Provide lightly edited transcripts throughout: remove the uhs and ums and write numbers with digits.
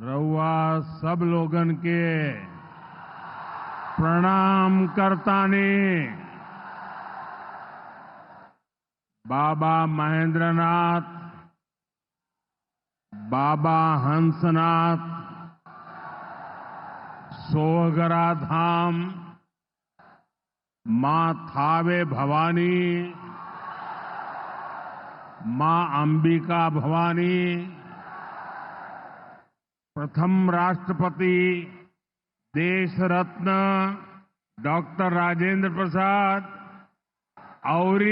रउआ सब लोगन के प्रणाम करतानी। बाबा महेंद्रनाथ, बाबा हंसनाथ, सोहगरा धाम, मां थावे भवानी, मां अंबिका भवानी, प्रथम राष्ट्रपति देश रत्न डॉक्टर राजेंद्र प्रसाद और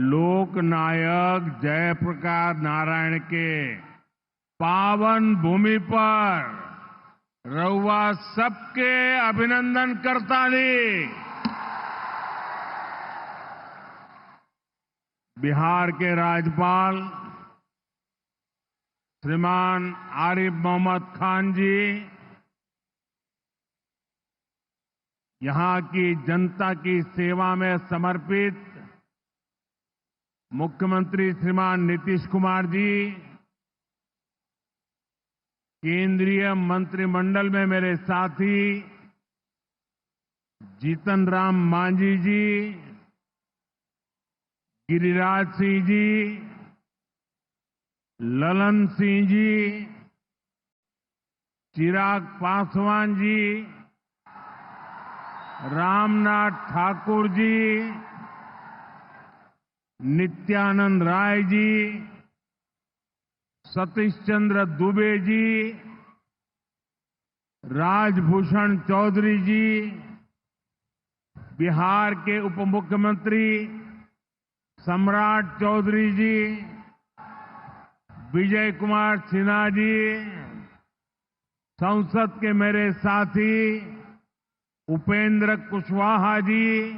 लोक नायक जयप्रकाश नारायण के पावन भूमि पर रउआ सबके अभिनंदन करतानी। बिहार के राज्यपाल श्रीमान आरिफ मोहम्मद खान जी, यहां की जनता की सेवा में समर्पित मुख्यमंत्री श्रीमान नीतीश कुमार जी, केंद्रीय मंत्रिमंडल में मेरे साथी जीतन राम मांझी जी, गिरिराज सिंह जी, ललन सिंह जी, चिराग पासवान जी, रामनाथ ठाकुर जी, नित्यानंद राय जी, सतीश चंद्र दुबे जी, राजभूषण चौधरी जी, बिहार के उप मुख्यमंत्री सम्राट चौधरी जी, विजय कुमार सिन्हा जी, संसद के मेरे साथी उपेंद्र कुशवाहा जी,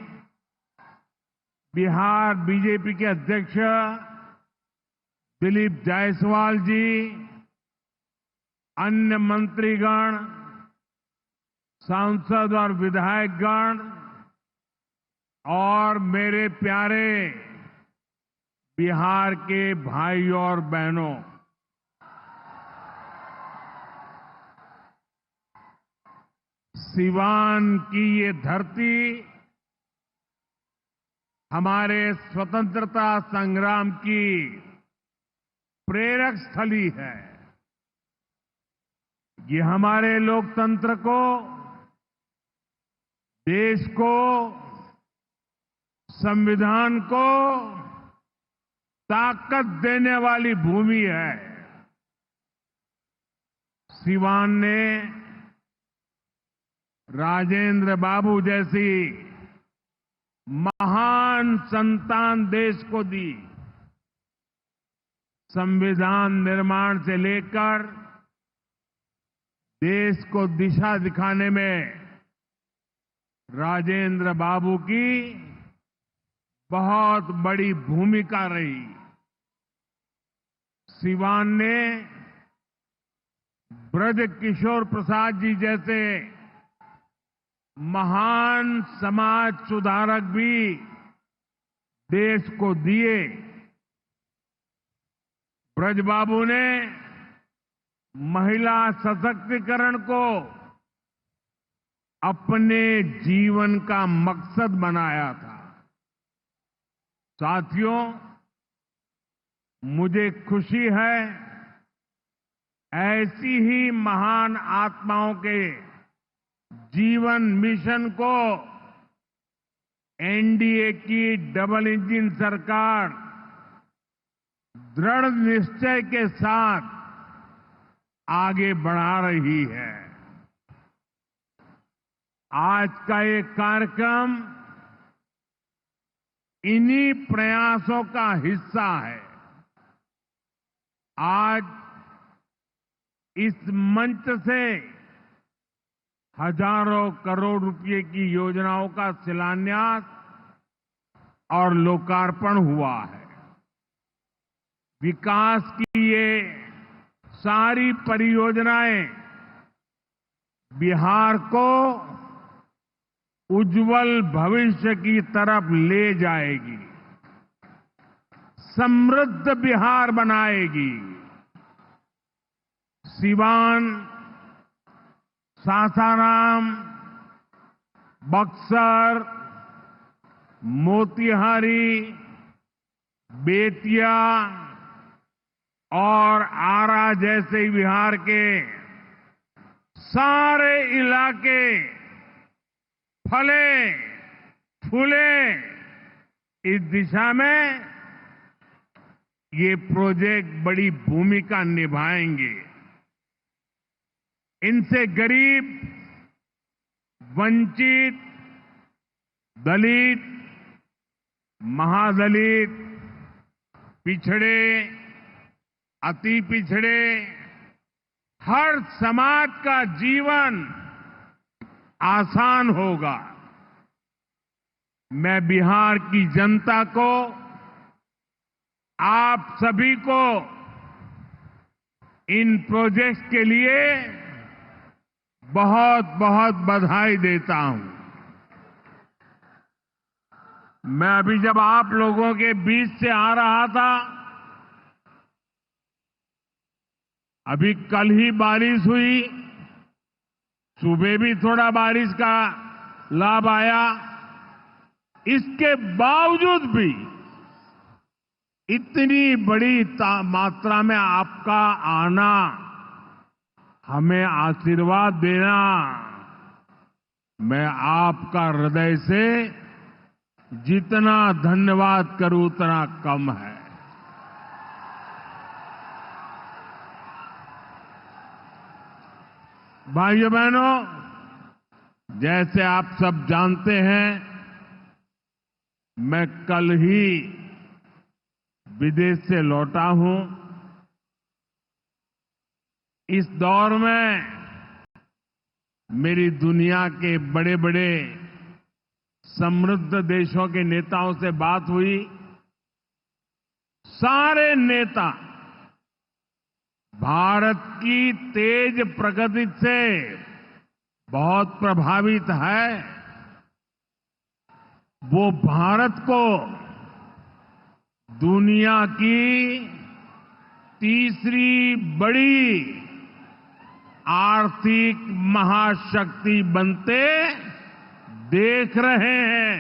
बिहार बीजेपी के अध्यक्ष दिलीप जायसवाल जी, अन्य मंत्रीगण, सांसद और विधायकगण और मेरे प्यारे बिहार के भाइयों और बहनों, सिवान की ये धरती हमारे स्वतंत्रता संग्राम की प्रेरक स्थली है। ये हमारे लोकतंत्र को, देश को, संविधान को ताकत देने वाली भूमि है। सिवान ने राजेंद्र बाबू जैसी महान संतान देश को दी। संविधान निर्माण से लेकर देश को दिशा दिखाने में राजेंद्र बाबू की बहुत बड़ी भूमिका रही। सिवान ने ब्रज किशोर प्रसाद जी जैसे महान समाज सुधारक भी देश को दिए। ब्रजबाबू ने महिला सशक्तिकरण को अपने जीवन का मकसद बनाया था। साथियों, मुझे खुशी है ऐसी ही महान आत्माओं के जीवन मिशन को एनडीए की डबल इंजन सरकार दृढ़ निश्चय के साथ आगे बढ़ा रही है। आज का ये कार्यक्रम इन्हीं प्रयासों का हिस्सा है। आज इस मंच से हजारों करोड़ रुपए की योजनाओं का शिलान्यास और लोकार्पण हुआ है। विकास की ये सारी परियोजनाएं बिहार को उज्जवल भविष्य की तरफ ले जाएगी, समृद्ध बिहार बनाएगी। सिवान, सासाराम, बक्सर, मोतिहारी, बेतिया और आरा जैसे बिहार के सारे इलाके फले फूले। इस दिशा में ये प्रोजेक्ट बड़ी भूमिका निभाएंगे। इनसे गरीब, वंचित, दलित, महादलित, पिछड़े, अति पिछड़े, हर समाज का जीवन आसान होगा। मैं बिहार की जनता को, आप सभी को इन प्रोजेक्ट्स के लिए बहुत बहुत बधाई देता हूं। मैं अभी जब आप लोगों के बीच से आ रहा था, अभी कल ही बारिश हुई, सुबह भी थोड़ा बारिश का लाभ आया। इसके बावजूद भी इतनी बड़ी मात्रा में आपका आना, हमें आशीर्वाद देना, मैं आपका हृदय से जितना धन्यवाद करूं उतना कम है। भाइयों बहनों, जैसे आप सब जानते हैं, मैं कल ही विदेश से लौटा हूं। इस दौर में मेरी दुनिया के बड़े बड़े समृद्ध देशों के नेताओं से बात हुई। सारे नेता भारत की तेज प्रगति से बहुत प्रभावित है। वो भारत को दुनिया की तीसरी बड़ी आर्थिक महाशक्ति बनते देख रहे हैं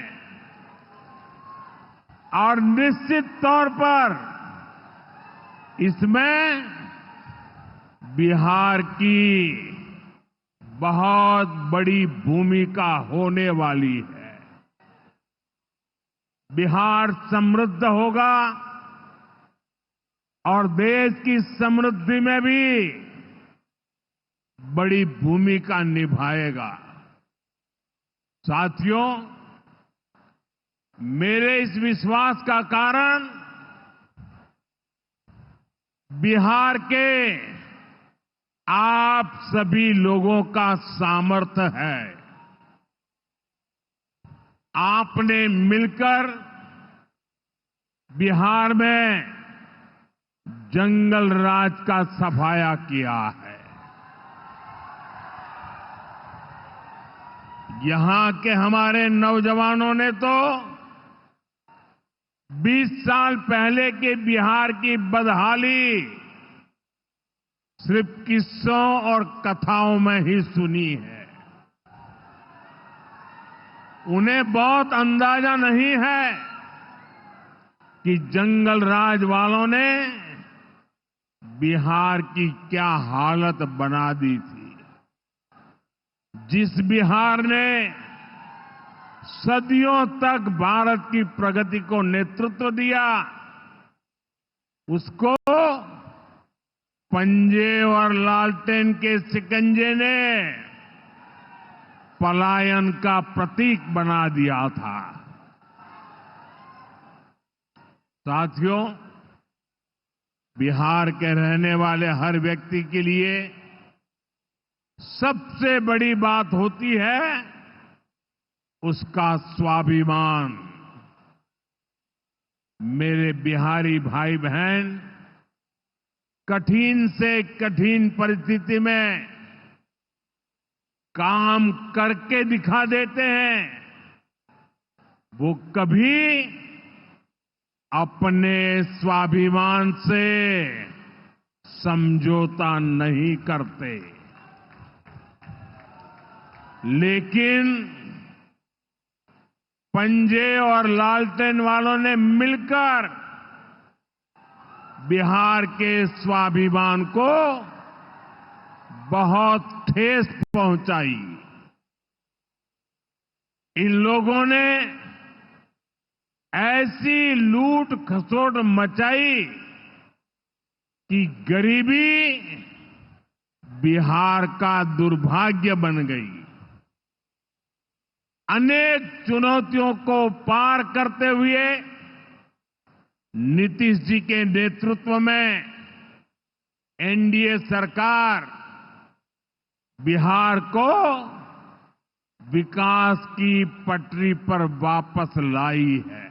और निश्चित तौर पर इसमें बिहार की बहुत बड़ी भूमिका होने वाली है। बिहार समृद्ध होगा और देश की समृद्धि में भी बड़ी भूमिका निभाएगा। साथियों, मेरे इस विश्वास का कारण बिहार के आप सभी लोगों का सामर्थ्य है। आपने मिलकर बिहार में जंगल राज का सफाया किया है। यहां के हमारे नौजवानों ने तो 20 साल पहले के बिहार की बदहाली सिर्फ किस्सों और कथाओं में ही सुनी है। उन्हें बहुत अंदाजा नहीं है कि जंगल राज वालों ने बिहार की क्या हालत बना दी थी। जिस बिहार ने सदियों तक भारत की प्रगति को नेतृत्व दिया, उसको पंजे और लालटेन के शिकंजे ने पलायन का प्रतीक बना दिया था। साथियों, बिहार के रहने वाले हर व्यक्ति के लिए सबसे बड़ी बात होती है उसका स्वाभिमान। मेरे बिहारी भाई बहन कठिन से कठिन परिस्थिति में काम करके दिखा देते हैं। वो कभी अपने स्वाभिमान से समझौता नहीं करते, लेकिन पंजे और लालटेन वालों ने मिलकर बिहार के स्वाभिमान को बहुत ठेस पहुंचाई। इन लोगों ने ऐसी लूट खसोट मचाई कि गरीबी बिहार का दुर्भाग्य बन गई। अनेक चुनौतियों को पार करते हुए नीतीश जी के नेतृत्व में एनडीए सरकार बिहार को विकास की पटरी पर वापस लाई है।